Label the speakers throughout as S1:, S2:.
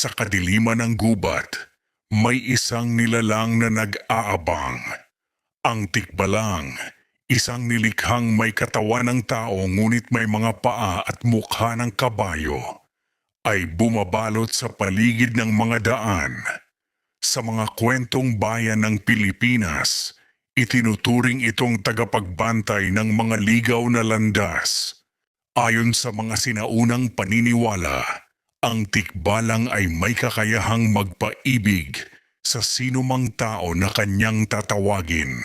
S1: Sa kadiliman ng gubat, may isang nilalang na nag-aabang. Ang tikbalang, isang nilikhang may katawan ng tao ngunit may mga paa at mukha ng kabayo, ay bumabalot sa paligid ng mga daan. Sa mga kwentong bayan ng Pilipinas, itinuturing itong tagapagbantay ng mga ligaw na landas. Ayon sa mga sinaunang paniniwala, ang tikbalang ay may kakayahang magpaibig sa sinumang tao na kanyang tatawagin.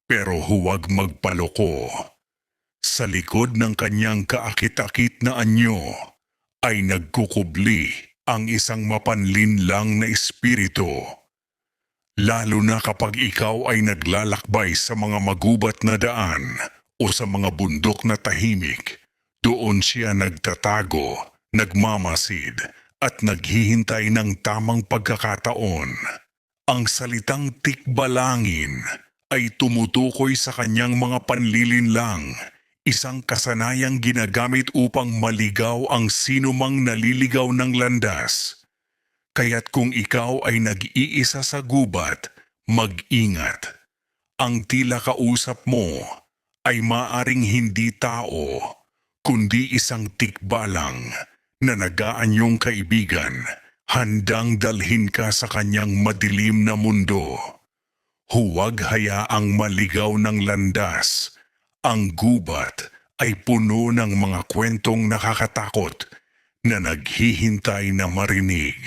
S1: Pero huwag magpaloko. Sa likod ng kanyang kaakit-akit na anyo ay nagkukubli ang isang mapanlinlang na espiritu. Lalo na kapag ikaw ay naglalakbay sa mga magubat na daan o sa mga bundok na tahimik, doon siya nagtatago, nagmamasid at naghihintay ng tamang pagkakataon. Ang salitang tikbalangin ay tumutukoy sa kanyang mga panlilinlang, isang kasanayang ginagamit upang maligaw ang sinumang naliligaw ng landas. Kaya't kung ikaw ay nag-iisa sa gubat, mag-ingat. Ang tila kausap mo ay maaring hindi tao, kundi isang tikbalang na nag-aanyong kaibigan, handang dalhin ka sa kanyang madilim na mundo. Huwag hayaang maligaw ng landas. Ang gubat ay puno ng mga kwentong nakakatakot na naghihintay na marinig.